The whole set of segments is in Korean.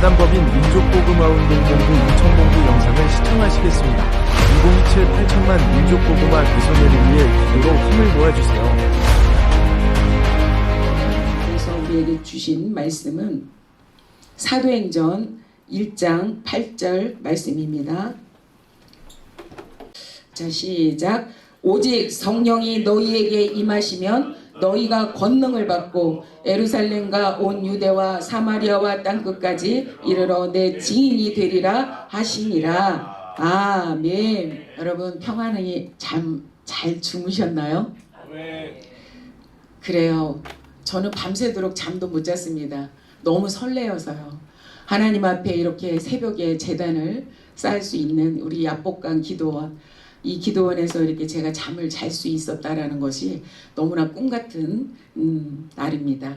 사단법인 민족고구마운동본부 인천본부 영상을 시청하시겠습니다. 2027 8천만 민족고구마 개선을 위해 기도로 힘을 모아주세요. 그래서 우리에게 주신 말씀은 사도행전 1장 8절 말씀입니다. 자, 시작. 오직 성령이 너희에게 임하시면 너희가 권능을 받고 예루살렘과 온 유대와 사마리아와 땅끝까지 이르러 내 증인이 되리라 하시니라. 아멘. 여러분 평안히 잘 주무셨나요? 그래요. 저는 밤새도록 잠도 못 잤습니다. 너무 설레어서요. 하나님 앞에 이렇게 새벽에 제단을 쌓을 수 있는 우리 야복강 기도원, 이 기도원에서 이렇게 제가 잠을 잘 수 있었다라는 것이 너무나 꿈같은 날입니다.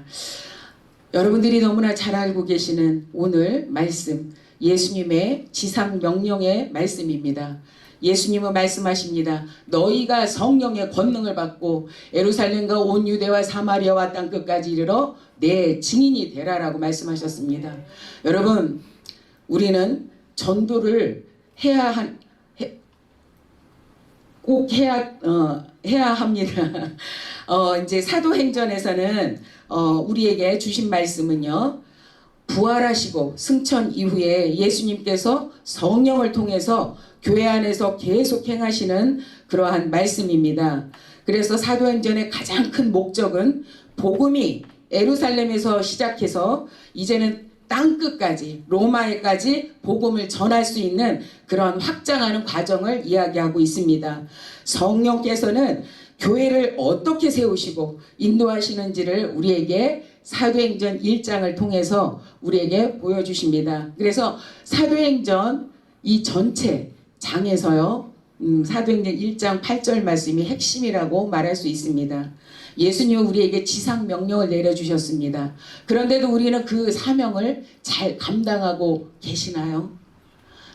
여러분들이 너무나 잘 알고 계시는 오늘 말씀, 예수님의 지상 명령의 말씀입니다. 예수님은 말씀하십니다. 너희가 성령의 권능을 받고 예루살렘과 온 유대와 사마리아와 땅끝까지 이르러 내 증인이 되라라고 말씀하셨습니다. 여러분, 우리는 전도를 꼭 해야 합니다. 이제 사도행전에서는 우리에게 주신 말씀은요. 부활하시고 승천 이후에 예수님께서 성령을 통해서 교회 안에서 계속 행하시는 그러한 말씀입니다. 그래서 사도행전의 가장 큰 목적은 복음이 예루살렘에서 시작해서 이제는 땅끝까지 로마에까지 복음을 전할 수 있는 그런 확장하는 과정을 이야기하고 있습니다. 성령께서는 교회를 어떻게 세우시고 인도하시는지를 우리에게 사도행전 1장을 통해서 우리에게 보여주십니다. 그래서 사도행전 이 전체 장에서요. 사도행전 1장 8절 말씀이 핵심이라고 말할 수 있습니다. 예수님은 우리에게 지상 명령을 내려주셨습니다. 그런데도 우리는 그 사명을 잘 감당하고 계시나요?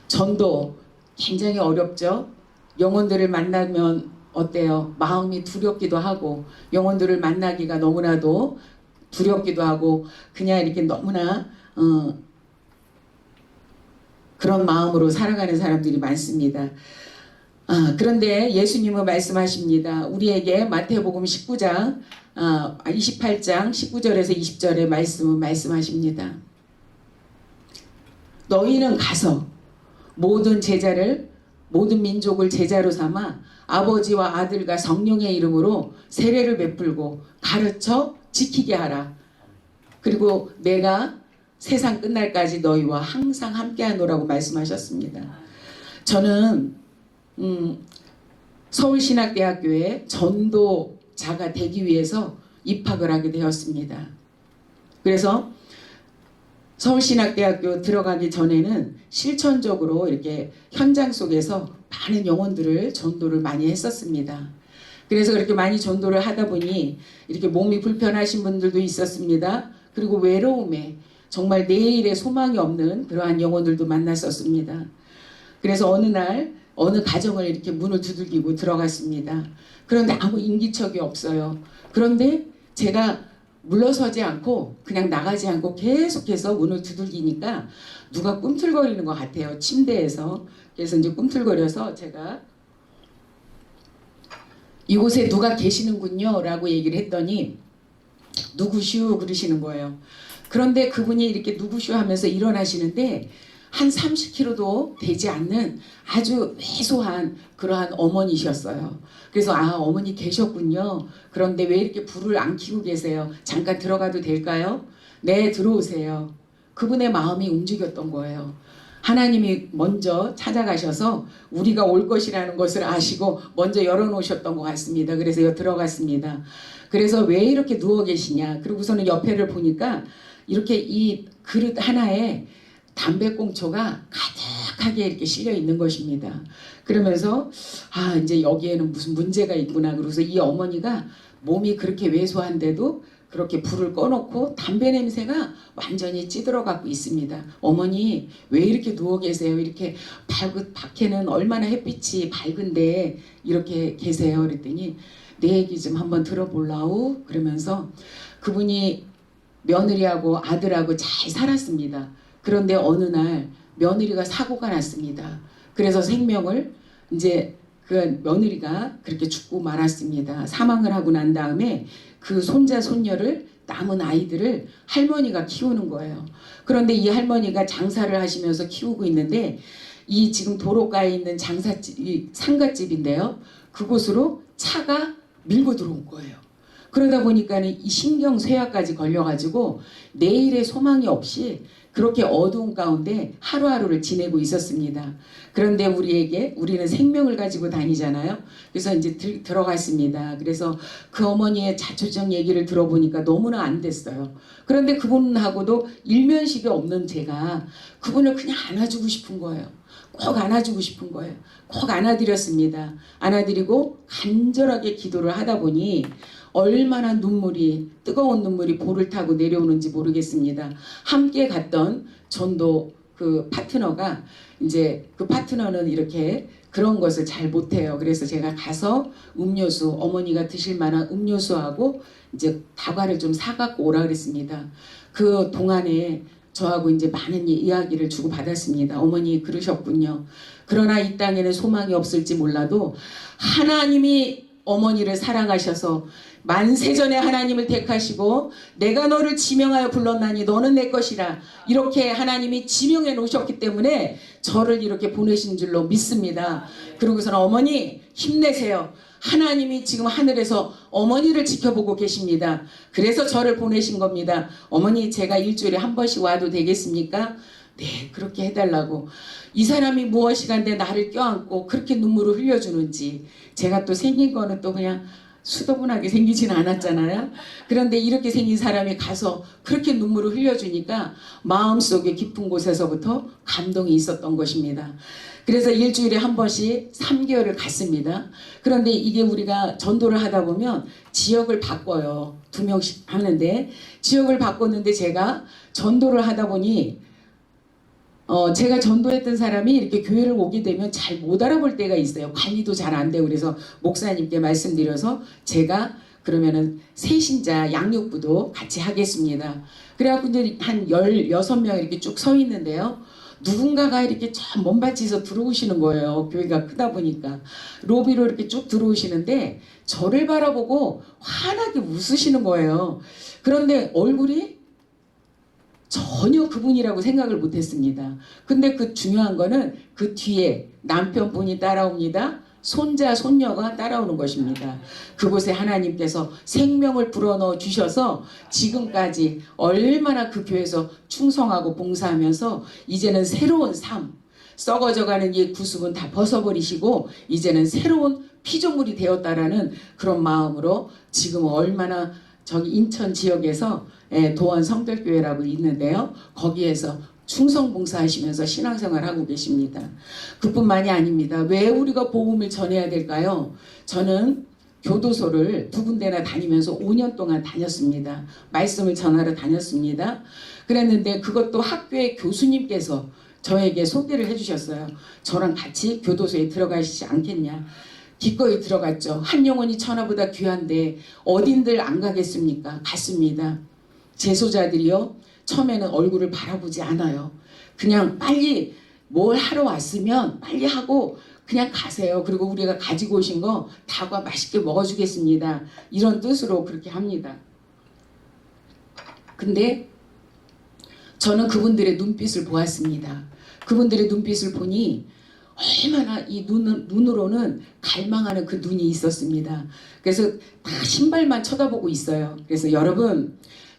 전도 굉장히 어렵죠? 영혼들을 만나면 어때요? 마음이 두렵기도 하고 영혼들을 만나기가 너무나도 두렵기도 하고 그냥 이렇게 너무나 그런 마음으로 살아가는 사람들이 많습니다. 그런데 예수님은 말씀하십니다. 우리에게 마태복음 19장 28장 19절에서 20절의 말씀은 말씀하십니다. 너희는 가서 모든 민족을 제자로 삼아 아버지와 아들과 성령의 이름으로 세례를 베풀고 가르쳐 지키게 하라. 그리고 내가 세상 끝날까지 너희와 항상 함께하노라고 말씀하셨습니다. 저는 서울신학대학교에 전도자가 되기 위해서 입학을 하게 되었습니다. 그래서 서울신학대학교 들어가기 전에는 실천적으로 이렇게 현장 속에서 많은 영혼들을 전도를 많이 했었습니다. 그래서 그렇게 많이 전도를 하다 보니 이렇게 몸이 불편하신 분들도 있었습니다. 그리고 외로움에 정말 내일의 소망이 없는 그러한 영혼들도 만났었습니다. 그래서 어느 날 어느 가정을 이렇게 문을 두들기고 들어갔습니다. 그런데 아무 인기척이 없어요. 그런데 제가 물러서지 않고 그냥 나가지 않고 계속해서 문을 두들기니까 누가 꿈틀거리는 것 같아요. 침대에서. 그래서 이제 꿈틀거려서 제가 이곳에 누가 계시는군요 라고 얘기를 했더니 누구슈 그러시는 거예요. 그런데 그분이 이렇게 누구슈 하면서 일어나시는데 한 30kg도 되지 않는 아주 왜소한 그러한 어머니셨어요. 그래서 어머니 계셨군요. 그런데 왜 이렇게 불을 안 켜고 계세요? 잠깐 들어가도 될까요? 네, 들어오세요. 그분의 마음이 움직였던 거예요. 하나님이 먼저 찾아가셔서 우리가 올 것이라는 것을 아시고 먼저 열어놓으셨던 것 같습니다. 그래서 들어갔습니다. 그래서 왜 이렇게 누워 계시냐. 그리고서는 옆에를 보니까 이렇게 이 그릇 하나에 담배꽁초가 가득하게 이렇게 실려 있는 것입니다. 그러면서 이제 여기에는 무슨 문제가 있구나. 그래서 이 어머니가 몸이 그렇게 왜소한데도 그렇게 불을 꺼놓고 담배 냄새가 완전히 찌들어 갖고 있습니다. 어머니 왜 이렇게 누워 계세요? 이렇게 밖에는 얼마나 햇빛이 밝은데 이렇게 계세요? 그랬더니 내 얘기 좀 한번 들어볼라우? 그러면서 그분이 며느리하고 아들하고 잘 살았습니다. 그런데 어느 날 며느리가 사고가 났습니다. 그래서 생명을 이제 그 며느리가 그렇게 죽고 말았습니다. 사망을 하고 난 다음에 그 손자 손녀를 남은 아이들을 할머니가 키우는 거예요. 그런데 이 할머니가 장사를 하시면서 키우고 있는데 이 지금 도로가에 있는 장사집, 이 상가집인데요. 그곳으로 차가 밀고 들어온 거예요. 그러다 보니까는 이 신경쇠약까지 걸려가지고 내일의 소망이 없이 그렇게 어두운 가운데 하루하루를 지내고 있었습니다. 그런데 우리는 생명을 가지고 다니잖아요. 그래서 이제 들어갔습니다. 그래서 그 어머니의 자초적 얘기를 들어보니까 너무나 안 됐어요. 그런데 그분하고도 일면식이 없는 제가 그분을 그냥 안아주고 싶은 거예요. 꼭 안아주고 싶은 거예요. 꼭 안아드렸습니다. 안아드리고 간절하게 기도를 하다 보니 얼마나 뜨거운 눈물이 볼을 타고 내려오는지 모르겠습니다. 함께 갔던 전도 그 파트너가 이제 그 파트너는 이렇게 그런 것을 잘 못해요. 그래서 제가 가서 음료수, 어머니가 드실 만한 음료수하고 이제 다과를 좀 사갖고 오라 그랬습니다. 그 동안에 저하고 이제 많은 이야기를 주고 받았습니다. 어머니 그러셨군요. 그러나 이 땅에는 소망이 없을지 몰라도 하나님이 어머니를 사랑하셔서 만세전에 하나님을 택하시고 내가 너를 지명하여 불렀나니 너는 내 것이라 이렇게 하나님이 지명해 놓으셨기 때문에 저를 이렇게 보내신 줄로 믿습니다. 그러고서는 어머니 힘내세요. 하나님이 지금 하늘에서 어머니를 지켜보고 계십니다. 그래서 저를 보내신 겁니다. 어머니 제가 일주일에 한 번씩 와도 되겠습니까? 네, 그렇게 해달라고. 이 사람이 무엇이간데 나를 껴안고 그렇게 눈물을 흘려주는지. 제가 또 생긴 거는 또 그냥 수더분하게 생기진 않았잖아요. 그런데 이렇게 생긴 사람이 가서 그렇게 눈물을 흘려주니까 마음속에 깊은 곳에서부터 감동이 있었던 것입니다. 그래서 일주일에 한 번씩 3개월을 갔습니다. 그런데 이게 우리가 전도를 하다 보면 지역을 바꿔요. 2명씩 하는데 지역을 바꿨는데 제가 전도를 하다 보니 제가 전도했던 사람이 이렇게 교회를 오게 되면 잘 못 알아볼 때가 있어요. 관리도 잘 안 되고. 그래서 목사님께 말씀드려서 제가 그러면은 새신자 양육부도 같이 하겠습니다. 그래갖고 이제 한 16명 이렇게 쭉 서 있는데요. 누군가가 이렇게 저 먼밭에서 들어오시는 거예요. 교회가 크다 보니까. 로비로 이렇게 쭉 들어오시는데 저를 바라보고 환하게 웃으시는 거예요. 그런데 얼굴이 전혀 그분이라고 생각을 못했습니다. 근데 그 중요한 거는 그 뒤에 남편분이 따라옵니다. 손자, 손녀가 따라오는 것입니다. 그곳에 하나님께서 생명을 불어넣어 주셔서 지금까지 얼마나 그 교회에서 충성하고 봉사하면서 이제는 새로운 삶, 썩어져가는 이 구습은 다 벗어버리시고 이제는 새로운 피조물이 되었다라는 그런 마음으로 지금 얼마나 저기 인천 지역에서 도원 성결교회라고 있는데요. 거기에서 충성봉사하시면서 신앙생활하고 계십니다. 그뿐만이 아닙니다. 왜 우리가 복음을 전해야 될까요? 저는 교도소를 2군데나 다니면서 5년 동안 다녔습니다. 말씀을 전하러 다녔습니다. 그랬는데 그것도 학교의 교수님께서 저에게 소개를 해주셨어요. 저랑 같이 교도소에 들어가시지 않겠냐. 기꺼이 들어갔죠. 한 영혼이 천하보다 귀한데 어딘들 안 가겠습니까? 갔습니다. 재소자들이요. 처음에는 얼굴을 바라보지 않아요. 그냥 빨리 뭘 하러 왔으면 빨리 하고 그냥 가세요. 그리고 우리가 가지고 오신 거 다과 맛있게 먹어주겠습니다. 이런 뜻으로 그렇게 합니다. 근데 저는 그분들의 눈빛을 보았습니다. 그분들의 눈빛을 보니 얼마나 이 눈으로는 갈망하는 그 눈이 있었습니다. 그래서 다 신발만 쳐다보고 있어요. 그래서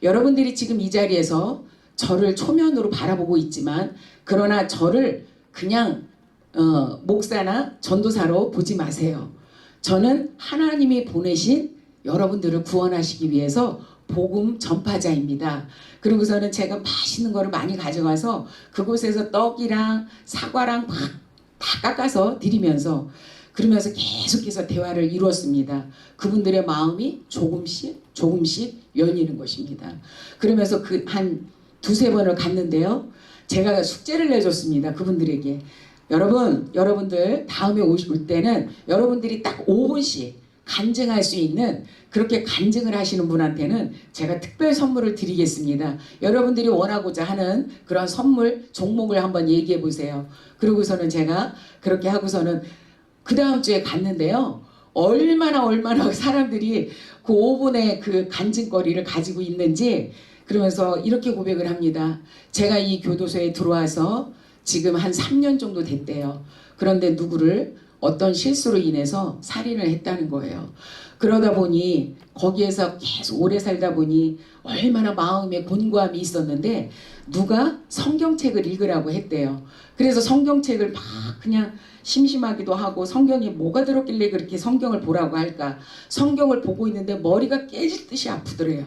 여러분들이 지금 이 자리에서 저를 초면으로 바라보고 있지만 그러나 저를 그냥 목사나 전도사로 보지 마세요. 저는 하나님이 보내신 여러분들을 구원하시기 위해서 복음 전파자입니다. 그리고서는 제가 맛있는 거를 많이 가져가서 그곳에서 떡이랑 사과랑 막 다 깎아서 드리면서 그러면서 계속해서 대화를 이루었습니다. 그분들의 마음이 조금씩 열리는 것입니다. 그러면서 그 한 2-3번을 갔는데요. 제가 숙제를 내줬습니다. 그분들에게. 여러분들 다음에 오실 때는 여러분들이 딱 5분씩 간증할 수 있는 그렇게 간증을 하시는 분한테는 제가 특별 선물을 드리겠습니다. 여러분들이 원하고자 하는 그런 선물 종목을 한번 얘기해 보세요. 그러고서는 제가 그렇게 하고서는 그 다음 주에 갔는데요. 얼마나 사람들이 그 5분의 그 간증거리를 가지고 있는지 그러면서 이렇게 고백을 합니다. 제가 이 교도소에 들어와서 지금 한 3년 정도 됐대요. 그런데 누구를 어떤 실수로 인해서 살인을 했다는 거예요. 그러다 보니 거기에서 계속 오래 살다 보니 얼마나 마음에 곤고함이 있었는데 누가 성경책을 읽으라고 했대요. 그래서 성경책을 막 그냥 심심하기도 하고 성경에 뭐가 들었길래 그렇게 성경을 보라고 할까. 성경을 보고 있는데 머리가 깨질 듯이 아프더래요.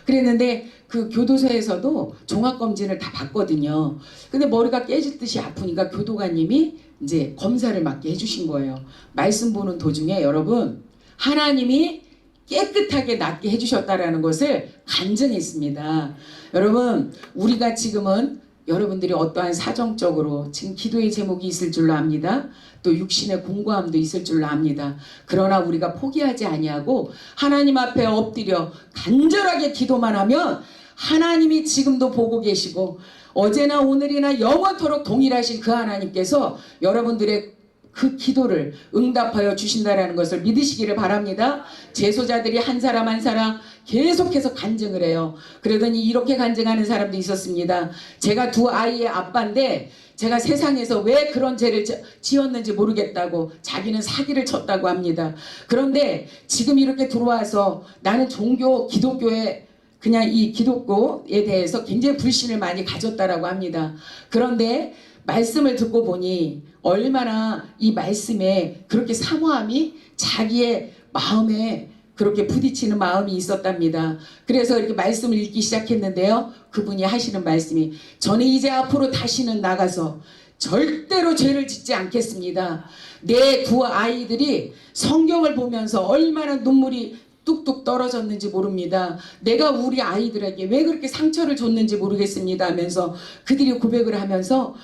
그랬는데 그 교도소에서도 종합검진을 다 받거든요. 근데 머리가 깨질 듯이 아프니까 교도관님이 이제 검사를 맡게 해주신 거예요. 말씀 보는 도중에 여러분 하나님이 깨끗하게 낫게 해주셨다라는 것을 간증했습니다. 여러분 우리가 지금은 여러분들이 어떠한 사정적으로 지금 기도의 제목이 있을 줄로 압니다. 또 육신의 공고함도 있을 줄로 압니다. 그러나 우리가 포기하지 아니하고 하나님 앞에 엎드려 간절하게 기도만 하면 하나님이 지금도 보고 계시고 어제나 오늘이나 영원토록 동일하신 그 하나님께서 여러분들의 그 기도를 응답하여 주신다라는 것을 믿으시기를 바랍니다. 제소자들이 한 사람 한 사람 계속해서 간증을 해요. 그러더니 이렇게 간증하는 사람도 있었습니다. 제가 두 아이의 아빠인데 제가 세상에서 왜 그런 죄를 지었는지 모르겠다고 자기는 사기를 쳤다고 합니다. 그런데 지금 이렇게 들어와서 나는 종교 기독교에 그냥 이 기독교에 대해서 굉장히 불신을 많이 가졌다라고 합니다. 그런데 말씀을 듣고 보니 얼마나 이 말씀에 그렇게 사모함이 자기의 마음에 그렇게 부딪히는 마음이 있었답니다. 그래서 이렇게 말씀을 읽기 시작했는데요. 그분이 하시는 말씀이 저는 이제 앞으로 다시는 나가서 절대로 죄를 짓지 않겠습니다. 내 두 아이들이 성경을 보면서 얼마나 눈물이 뚝뚝 떨어졌는지 모릅니다. 내가 우리 아이들에게 왜 그렇게 상처를 줬는지 모르겠습니다 하면서 그들이 고백을 하면서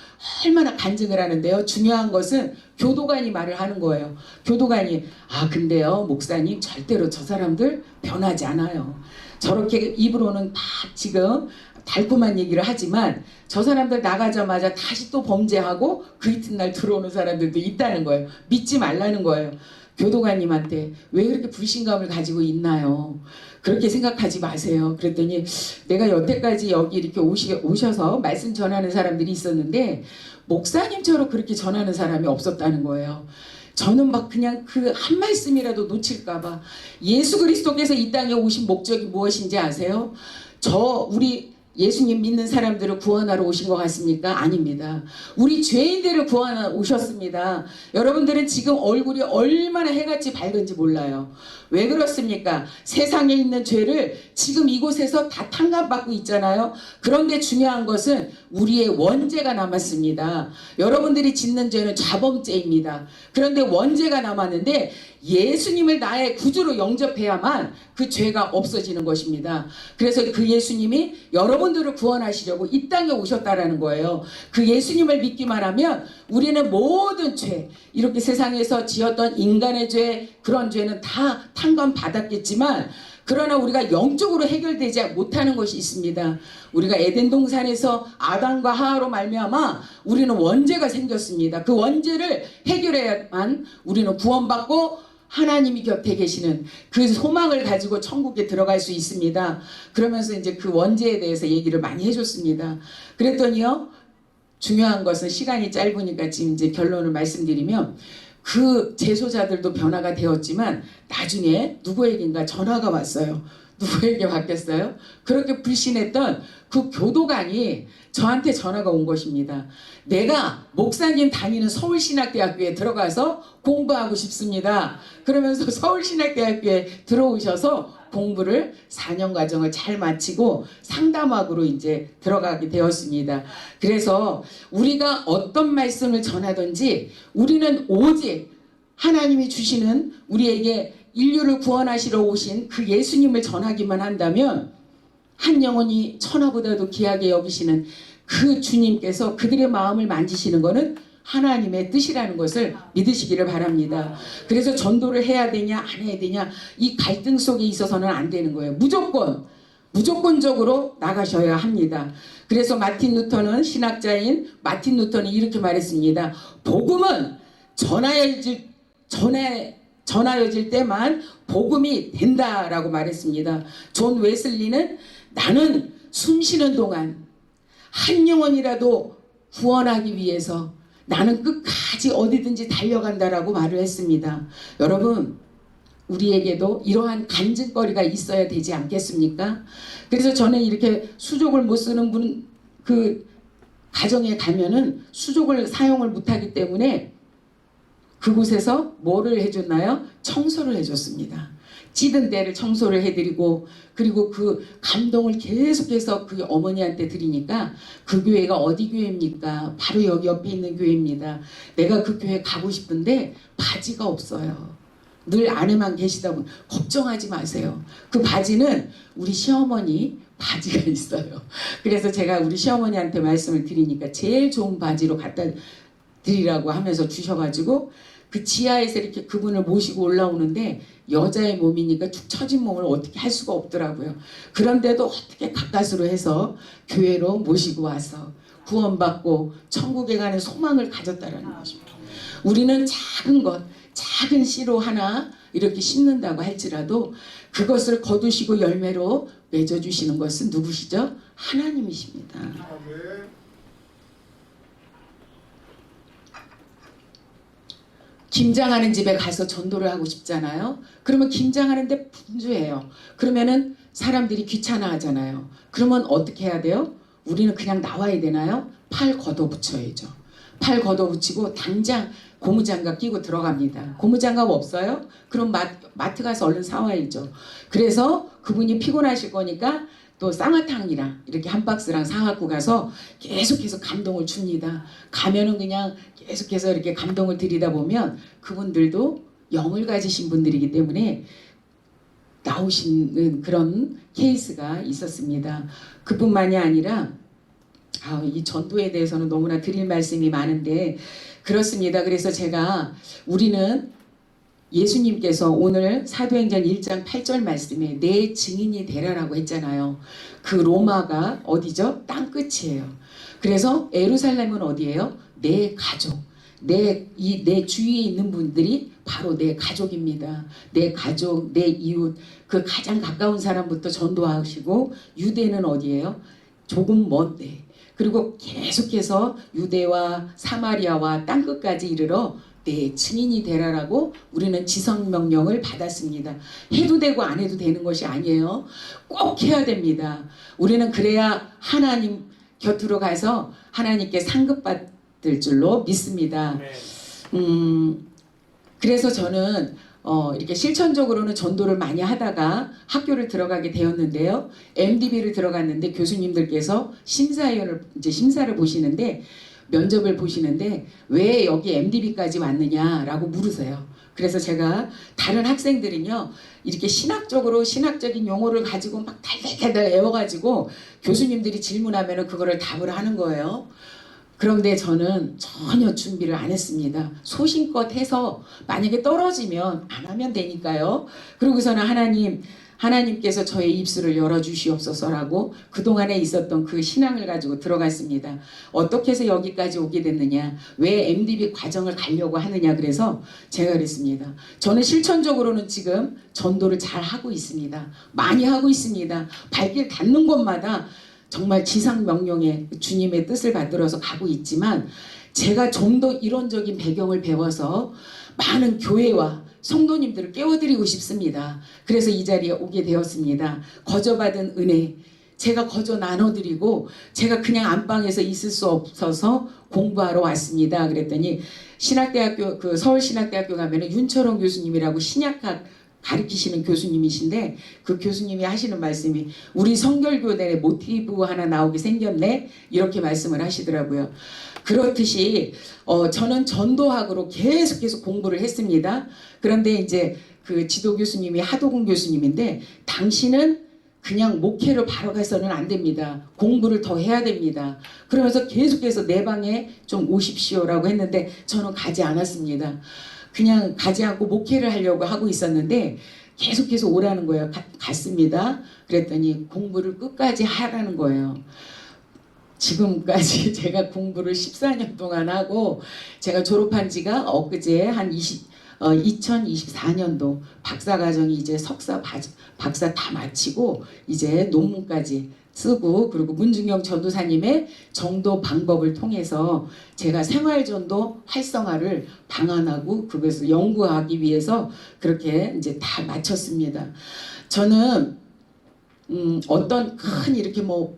얼마나 간증을 하는데요. 중요한 것은 교도관이 말을 하는 거예요. 교도관이 근데요 목사님 절대로 저 사람들 변하지 않아요. 저렇게 입으로는 다 지금 달콤한 얘기를 하지만 저 사람들 나가자마자 다시 또 범죄하고 그 이튿날 들어오는 사람들도 있다는 거예요. 믿지 말라는 거예요. 교도관님한테 왜 그렇게 불신감을 가지고 있나요? 그렇게 생각하지 마세요. 그랬더니 내가 여태까지 여기 이렇게 오셔서 말씀 전하는 사람들이 있었는데 목사님처럼 그렇게 전하는 사람이 없었다는 거예요. 저는 막 그냥 그 한 말씀이라도 놓칠까봐. 예수 그리스도께서 이 땅에 오신 목적이 무엇인지 아세요? 우리 예수님 믿는 사람들을 구원하러 오신 것 같습니까? 아닙니다. 우리 죄인들을 구원하러 오셨습니다. 여러분들은 지금 얼굴이 얼마나 해같이 밝은지 몰라요. 왜 그렇습니까? 세상에 있는 죄를 지금 이곳에서 다 탕감받고 있잖아요. 그런데 중요한 것은 우리의 원죄가 남았습니다. 여러분들이 짓는 죄는 자범죄입니다. 그런데 원죄가 남았는데 예수님을 나의 구주로 영접해야만 그 죄가 없어지는 것입니다. 그래서 그 예수님이 여러분들을 구원하시려고 이 땅에 오셨다라는 거예요. 그 예수님을 믿기만 하면 우리는 모든 죄, 이렇게 세상에서 지었던 인간의 죄, 그런 죄는 다 탕감받았겠지만 그러나 우리가 영적으로 해결되지 못하는 것이 있습니다. 우리가 에덴 동산에서 아담과 하와로 말미암아 우리는 원죄가 생겼습니다. 그 원죄를 해결해야만 우리는 구원받고 하나님이 곁에 계시는 그 소망을 가지고 천국에 들어갈 수 있습니다. 그러면서 이제 그 원죄에 대해서 얘기를 많이 해줬습니다. 그랬더니요, 중요한 것은 시간이 짧으니까 지금 이제 결론을 말씀드리면 그 제소자들도 변화가 되었지만 나중에 누구에겐가 전화가 왔어요. 누구에게 왔겠어요? 그렇게 불신했던 그 교도관이 저한테 전화가 온 것입니다. 내가 목사님 다니는 서울신학대학교에 들어가서 공부하고 싶습니다. 그러면서 서울신학대학교에 들어오셔서 공부를 4년 과정을 잘 마치고 상담학으로 이제 들어가게 되었습니다. 그래서 우리가 어떤 말씀을 전하든지 우리는 오직 하나님이 주시는 우리에게 인류를 구원하시러 오신 그 예수님을 전하기만 한다면 한 영혼이 천하보다도 귀하게 여기시는 그 주님께서 그들의 마음을 만지시는 것은 하나님의 뜻이라는 것을 믿으시기를 바랍니다. 그래서 전도를 해야 되냐 안 해야 되냐 이 갈등 속에 있어서는 안 되는 거예요. 무조건적으로 나가셔야 합니다. 그래서 마틴 루터는 신학자인 마틴 루터는 이렇게 말했습니다. 복음은 전하여질 때만 복음이 된다라고 말했습니다. 존 웨슬리는 나는 숨쉬는 동안 한 영혼이라도 구원하기 위해서 나는 끝까지 어디든지 달려간다라고 말을 했습니다. 여러분 우리에게도 이러한 간증거리가 있어야 되지 않겠습니까? 그래서 저는 이렇게 수족을 못 쓰는 분 그 가정에 가면은 수족을 사용을 못하기 때문에 그곳에서 뭐를 해줬나요? 청소를 해줬습니다. 찌든 데를 청소를 해드리고 그리고 그 감동을 계속해서 그 어머니한테 드리니까 그 교회가 어디 교회입니까? 바로 여기 옆에 있는 교회입니다. 내가 그 교회 가고 싶은데 바지가 없어요. 늘 안에만 계시다 보면 걱정하지 마세요. 그 바지는 우리 시어머니 바지가 있어요. 그래서 제가 우리 시어머니한테 말씀을 드리니까 제일 좋은 바지로 갖다 드리라고 하면서 주셔가지고 그 지하에서 이렇게 그분을 모시고 올라오는데 여자의 몸이니까 축 처진 몸을 어떻게 할 수가 없더라고요. 그런데도 어떻게 가까스로 해서 교회로 모시고 와서 구원받고 천국에 가는 소망을 가졌다라는 것입니다. 우리는 작은 것, 작은 씨로 하나 이렇게 심는다고 할지라도 그것을 거두시고 열매로 맺어주시는 것은 누구시죠? 하나님이십니다. 김장하는 집에 가서 전도를 하고 싶잖아요. 그러면 김장하는데 분주해요. 그러면은 사람들이 귀찮아 하잖아요. 그러면 어떻게 해야 돼요? 우리는 그냥 나와야 되나요? 팔 걷어붙여야죠. 팔 걷어붙이고 당장 고무장갑 끼고 들어갑니다. 고무장갑 없어요? 그럼 마트 가서 얼른 사와야죠. 그래서 그분이 피곤하실 거니까 또 쌍화탕이랑 이렇게 한 박스랑 사갖고 가서 계속해서 감동을 줍니다. 가면은 그냥 계속해서 이렇게 감동을 드리다 보면 그분들도 영을 가지신 분들이기 때문에 나오시는 그런 케이스가 있었습니다. 그뿐만이 아니라 이 전도에 대해서는 너무나 드릴 말씀이 많은데 그렇습니다. 그래서 우리는 예수님께서 오늘 사도행전 1장 8절 말씀에 내 증인이 되라라고 했잖아요. 그 로마가 어디죠? 땅끝이에요. 그래서 예루살렘은 어디예요? 내 가족, 내 주위에 있는 분들이 바로 내 가족입니다. 내 가족, 내 이웃, 그 가장 가까운 사람부터 전도하시고 유대는 어디예요? 조금 먼데 그리고 계속해서 유대와 사마리아와 땅끝까지 이르러 내 증인이 되라라고 우리는 지성명령을 받았습니다. 해도 되고 안 해도 되는 것이 아니에요. 꼭 해야 됩니다. 우리는 그래야 하나님 곁으로 가서 하나님께 상급받을 줄로 믿습니다. 그래서 저는 이렇게 실천적으로는 전도를 많이 하다가 학교를 들어가게 되었는데요. MDB를 들어갔는데 교수님들께서 심사를 보시는데 면접을 보시는데 왜 여기 MDB까지 왔느냐라고 물으세요. 그래서 제가 다른 학생들은요 이렇게 신학적인 용어를 가지고 막 달달달달 외워가지고 교수님들이 질문하면 그거를 답을 하는 거예요. 그런데 저는 전혀 준비를 안 했습니다. 소신껏 해서 만약에 떨어지면 안 하면 되니까요. 그러고서는 하나님께서 저의 입술을 열어주시옵소서라고 그동안에 있었던 그 신앙을 가지고 들어갔습니다. 어떻게 해서 여기까지 오게 됐느냐, 왜 MDB 과정을 가려고 하느냐, 그래서 제가 그랬습니다. 저는 실천적으로는 지금 전도를 잘 하고 있습니다. 많이 하고 있습니다. 발길 닿는 곳마다 정말 지상명령의 주님의 뜻을 받들어서 가고 있지만 제가 좀 더 이론적인 배경을 배워서 많은 교회와 성도님들을 깨워드리고 싶습니다. 그래서 이 자리에 오게 되었습니다. 거저받은 은혜 제가 거저 나눠드리고 제가 그냥 안방에서 있을 수 없어서 공부하러 왔습니다. 그랬더니 신학대학교 서울신학대학교 가면은 윤철원 교수님이라고 신약학 가르치시는 교수님이신데 그 교수님이 하시는 말씀이 우리 성결교단에 모티브 하나 나오게 생겼네 이렇게 말씀을 하시더라고요. 그렇듯이 저는 전도학으로 계속 공부를 했습니다. 그런데 이제 그 지도 교수님이 하도군 교수님인데 당신은 그냥 목회를 바로 가서는 안 됩니다. 공부를 더 해야 됩니다. 그러면서 계속해서 내 방에 좀 오십시오라고 했는데 저는 가지 않았습니다. 그냥 가지 않고 목회를 하려고 하고 있었는데 계속해서 오라는 거예요. 갔습니다. 그랬더니 공부를 끝까지 하라는 거예요. 지금까지 제가 공부를 14년 동안 하고 제가 졸업한 지가 엊그제 한 2024년도 박사과정이 이제 석사 박사 다 마치고 이제 논문까지 쓰고 그리고 문중경 전도사님의 전도 방법을 통해서 제가 생활전도 활성화를 방안하고 그것을 연구하기 위해서 그렇게 이제 다 마쳤습니다. 저는 어떤 큰 이렇게 뭐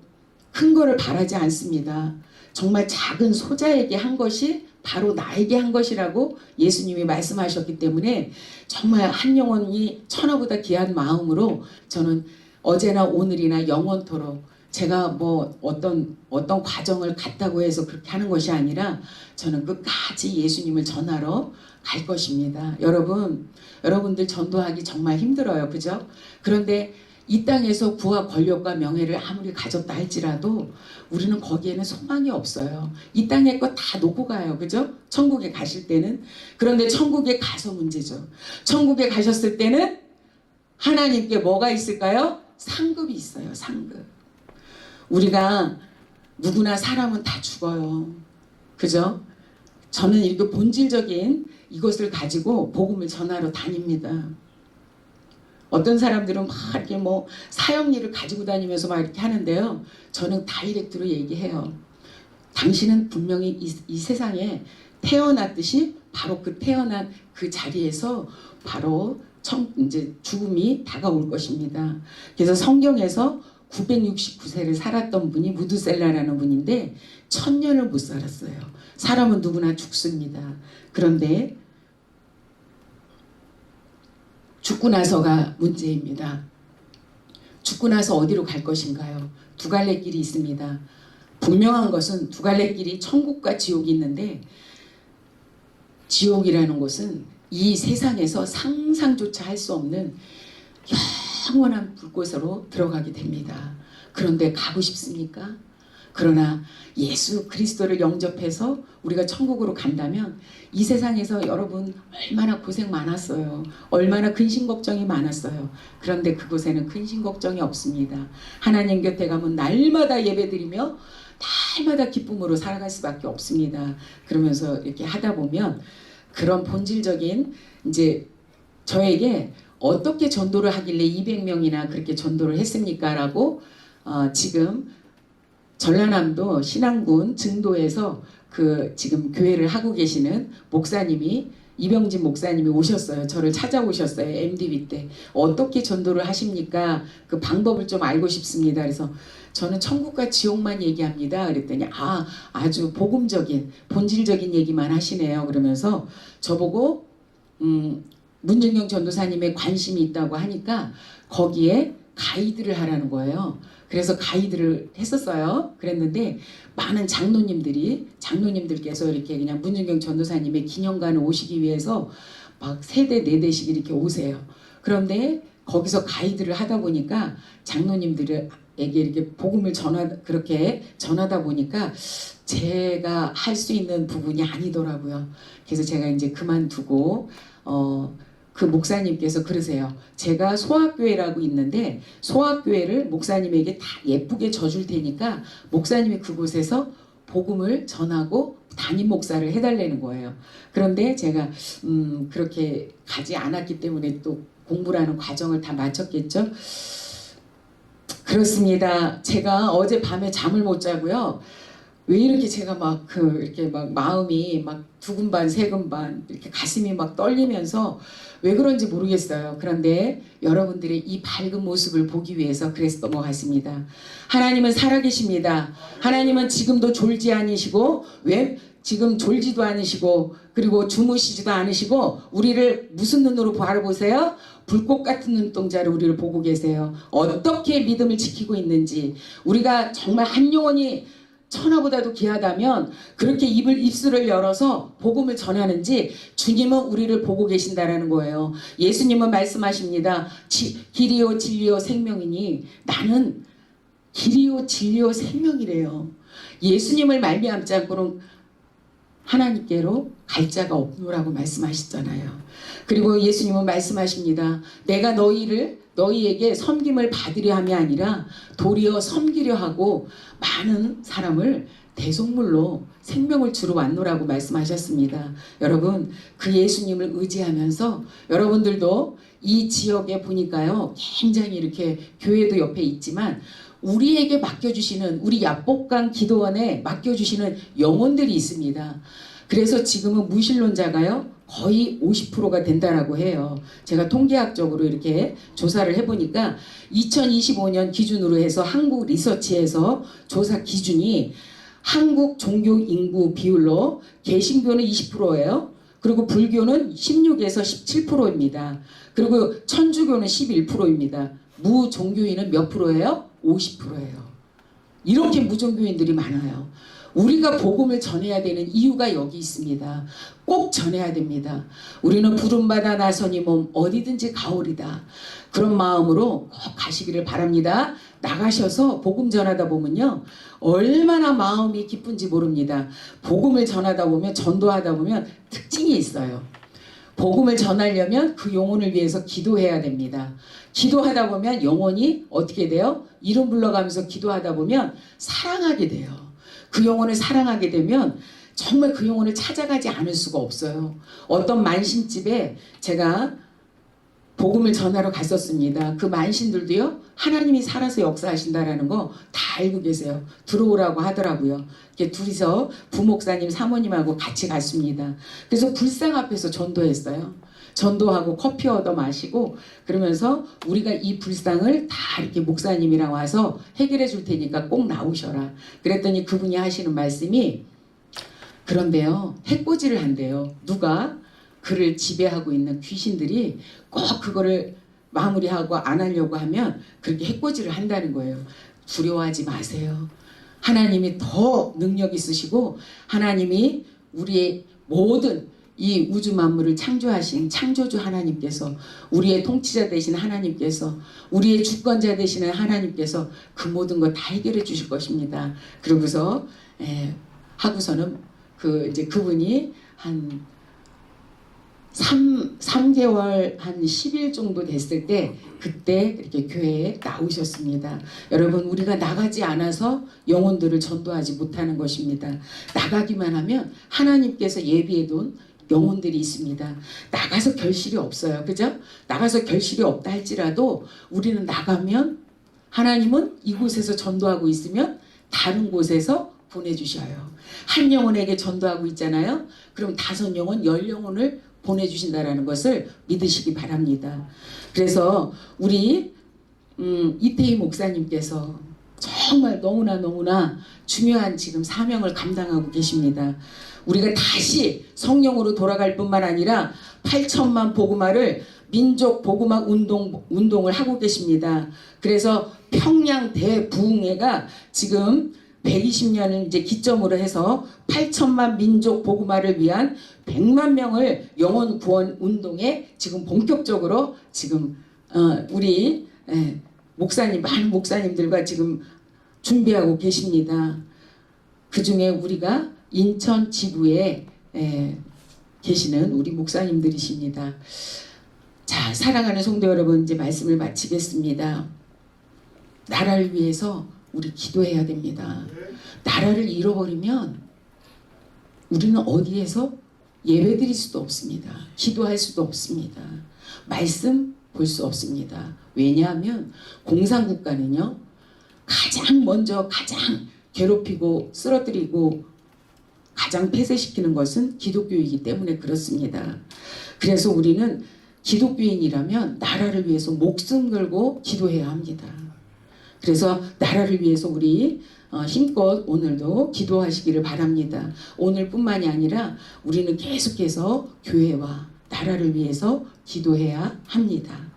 큰 거를 바라지 않습니다. 정말 작은 소자에게 한 것이 바로 나에게 한 것이라고 예수님이 말씀하셨기 때문에 정말 한 영혼이 천하보다 귀한 마음으로 저는 어제나 오늘이나 영원토록 제가 뭐 어떤 과정을 갔다고 해서 그렇게 하는 것이 아니라 저는 끝까지 예수님을 전하러 갈 것입니다. 여러분들 전도하기 정말 힘들어요. 그죠? 그런데 이 땅에서 부와 권력과 명예를 아무리 가졌다 할지라도 우리는 거기에는 소망이 없어요. 이 땅의 거 다 놓고 가요. 그죠? 천국에 가실 때는. 그런데 천국에 가서 문제죠. 천국에 가셨을 때는 하나님께 뭐가 있을까요? 상급이 있어요. 상급. 우리가 누구나 사람은 다 죽어요. 그죠? 저는 이렇게 본질적인 이것을 가지고 복음을 전하러 다닙니다. 어떤 사람들은 막 이렇게 뭐 사형리를 가지고 다니면서 막 이렇게 하는데요. 저는 다이렉트로 얘기해요. 당신은 분명히 이 세상에 태어났듯이 바로 그 태어난 그 자리에서 바로 이제 죽음이 다가올 것입니다. 그래서 성경에서 969세를 살았던 분이 무드셀라라는 분인데 1000년을 못 살았어요. 사람은 누구나 죽습니다. 그런데 죽고 나서가 문제입니다. 죽고 나서 어디로 갈 것인가요? 두 갈래 길이 있습니다. 분명한 것은 두 갈래 길이 천국과 지옥이 있는데 지옥이라는 곳은 이 세상에서 상상조차 할 수 없는 영원한 불꽃으로 들어가게 됩니다. 그런데 가고 싶습니까? 그러나 예수 그리스도를 영접해서 우리가 천국으로 간다면 이 세상에서 여러분 얼마나 고생 많았어요. 얼마나 근심 걱정이 많았어요. 그런데 그곳에는 근심 걱정이 없습니다. 하나님 곁에 가면 날마다 예배드리며 날마다 기쁨으로 살아갈 수밖에 없습니다. 그러면서 이렇게 하다 보면 그런 본질적인 이제 저에게 어떻게 전도를 하길래 200명이나 그렇게 전도를 했습니까? 라고 지금 전라남도 신안군 증도에서 그 지금 교회를 하고 계시는 목사님이 이병진 목사님이 오셨어요. 저를 찾아오셨어요. MDB 때. 어떻게 전도를 하십니까? 그 방법을 좀 알고 싶습니다. 그래서 저는 천국과 지옥만 얘기합니다. 그랬더니 아주 복음적인 본질적인 얘기만 하시네요. 그러면서 저보고 문준경 전도사님의 관심이 있다고 하니까 거기에 가이드를 하라는 거예요. 그래서 가이드를 했었어요. 그랬는데 많은 장로님들께서 이렇게 그냥 문준경 전도사님의 기념관을 오시기 위해서 막 3대 4대씩 이렇게 오세요. 그런데 거기서 가이드를 하다 보니까 장로님들에게 이렇게 복음을 그렇게 전하다 보니까 제가 할 수 있는 부분이 아니더라고요. 그래서 제가 이제 그만두고 그 목사님께서 그러세요. 제가 소학교회라고 있는데 소학교회를 목사님에게 다 예쁘게 져줄 테니까 목사님이 그곳에서 복음을 전하고 담임 목사를 해달라는 거예요. 그런데 제가 그렇게 가지 않았기 때문에 또 공부라는 과정을 다 마쳤겠죠. 그렇습니다. 제가 어젯밤에 잠을 못 자고요. 왜 이렇게 제가 이렇게 마음이 두근반 세근반 이렇게 가슴이 떨리면서 왜 그런지 모르겠어요. 그런데 여러분들의 이 밝은 모습을 보기 위해서 그래서 넘어갔습니다. 하나님은 살아계십니다. 하나님은 지금도 졸지 않으시고 지금 졸지도 않으시고 그리고 주무시지도 않으시고 우리를 무슨 눈으로 바라보세요? 불꽃 같은 눈동자로 우리를 보고 계세요. 어떻게 믿음을 지키고 있는지 우리가 정말 한 영혼이 천하보다도 귀하다면 그렇게 입술을 열어서 복음을 전하는지 주님은 우리를 보고 계신다라는 거예요. 예수님은 말씀하십니다. 길이요 진리요 생명이니 나는 길이요 진리요 생명이래요. 예수님을 말미암지 않고는 하나님께로 갈 자가 없노라고 말씀하셨잖아요. 그리고 예수님은 말씀하십니다. 내가 너희에게 섬김을 받으려 함이 아니라 도리어 섬기려 하고 많은 사람을 대속물로 생명을 주러 왔노라고 말씀하셨습니다. 여러분, 그 예수님을 의지하면서 여러분들도 이 지역에 보니까요, 굉장히 이렇게 교회도 옆에 있지만 우리에게 맡겨주시는, 우리 야복강 기도원에 맡겨주시는 영혼들이 있습니다. 그래서 지금은 무신론자가요 거의 50%가 된다라고 해요. 제가 통계학적으로 이렇게 조사를 해보니까 2025년 기준으로 해서 한국 리서치에서 조사 기준이 한국 종교 인구 비율로 개신교는 20%예요. 그리고 불교는 16에서 17%입니다. 그리고 천주교는 11%입니다. 무종교인은 몇 프로예요? 50%예요. 이렇게 무종교인들이 많아요. 우리가 복음을 전해야 되는 이유가 여기 있습니다. 꼭 전해야 됩니다. 우리는 부름받아 나서니 몸 어디든지 가오리다. 그런 마음으로 꼭 가시기를 바랍니다. 나가셔서 복음 전하다 보면요, 얼마나 마음이 기쁜지 모릅니다. 복음을 전하다 보면, 전도하다 보면 특징이 있어요. 복음을 전하려면 그 영혼을 위해서 기도해야 됩니다. 기도하다 보면 영혼이 어떻게 돼요? 이름 불러가면서 기도하다 보면 사랑하게 돼요. 그 영혼을 사랑하게 되면 정말 그 영혼을 찾아가지 않을 수가 없어요. 어떤 만신집에 제가 복음을 전하러 갔었습니다. 그 만신들도요, 하나님이 살아서 역사하신다라는 거 다 알고 계세요. 들어오라고 하더라고요. 이렇게 둘이서 부목사님, 사모님하고 같이 갔습니다. 그래서 불상 앞에서 전도했어요. 전도하고 커피 얻어 마시고 그러면서 우리가 이 불상을 다 이렇게 목사님이랑 와서 해결해 줄 테니까 꼭 나오셔라. 그랬더니 그분이 하시는 말씀이, 그런데요, 해코지를 한대요. 누가? 그를 지배하고 있는 귀신들이 꼭 그거를 마무리하고 안 하려고 하면 그렇게 해코지를 한다는 거예요. 두려워하지 마세요. 하나님이 더 능력 있으시고 하나님이 우리의 모든 이 우주 만물을 창조하신 창조주 하나님께서, 우리의 통치자 되신 하나님께서, 우리의 주권자 되시는 하나님께서 그 모든 것 다 해결해 주실 것입니다. 그러고서 하고서는 이제 그분이 한 3개월 한 10일 정도 됐을 때 그때 이렇게 교회에 나오셨습니다. 여러분, 우리가 나가지 않아서 영혼들을 전도하지 못하는 것입니다. 나가기만 하면 하나님께서 예비해둔 영혼들이 있습니다. 나가서 결실이 없어요. 그죠? 나가서 결실이 없다 할지라도 우리는 나가면 하나님은 이곳에서 전도하고 있으면 다른 곳에서 보내주셔요. 한 영혼에게 전도하고 있잖아요. 그럼 5영혼, 10영혼을 보내주신다라는 것을 믿으시기 바랍니다. 그래서 우리 이태희 목사님께서 정말 너무나 중요한 지금 사명을 감당하고 계십니다. 우리가 다시 성령으로 돌아갈 뿐만 아니라 8천만 복음화를 민족 복음화 운동을 하고 계십니다. 그래서 평양 대부흥회가 지금 120년을 이제 기점으로 해서 8천만 민족 복음화를 위한 100만 명을 영혼 구원 운동에 지금 본격적으로 지금 우리 목사님, 많은 목사님들과 지금 준비하고 계십니다. 그 중에 우리가 인천 지부에 계시는 우리 목사님들이십니다. 자, 사랑하는 성도 여러분, 이제 말씀을 마치겠습니다. 나라를 위해서 우리 기도해야 됩니다. 나라를 잃어버리면 우리는 어디에서 예배드릴 수도 없습니다. 기도할 수도 없습니다. 말씀 볼 수 없습니다. 왜냐하면 공산국가는요, 가장 괴롭히고 쓰러뜨리고 가장 폐쇄시키는 것은 기독교이기 때문에 그렇습니다. 그래서 우리는 기독교인이라면 나라를 위해서 목숨 걸고 기도해야 합니다. 그래서 나라를 위해서 우리 힘껏 오늘도 기도하시기를 바랍니다. 오늘뿐만이 아니라 우리는 계속해서 교회와 나라를 위해서 기도해야 합니다.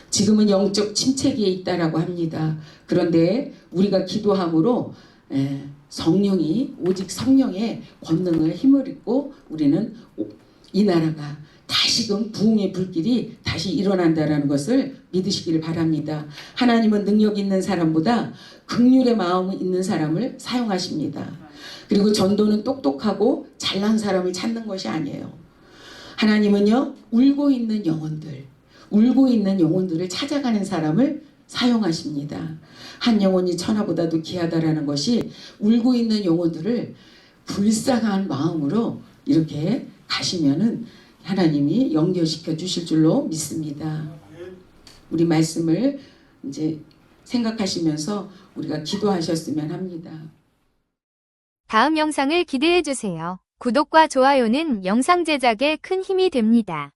지금은 영적 침체기에 있다라고 합니다. 그런데 우리가 기도함으로 성령이 오직 성령의 권능을 힘을 입고 우리는 이 나라가 다시금 부흥의 불길이 다시 일어난다라는 것을 믿으시기를 바랍니다. 하나님은 능력 있는 사람보다 긍휼의 마음 있는 사람을 사용하십니다. 그리고 전도는 똑똑하고 잘난 사람을 찾는 것이 아니에요. 하나님은요, 울고 있는 영혼들을 찾아가는 사람을 사용하십니다. 한 영혼이 천하보다도 귀하다라는 것이 울고 있는 영혼들을 불쌍한 마음으로 이렇게 가시면은 하나님이 연결시켜 주실 줄로 믿습니다. 우리 말씀을 이제 생각하시면서 우리가 기도하셨으면 합니다. 다음 영상을 기대해 주세요. 구독과 좋아요는 영상 제작에 큰 힘이 됩니다.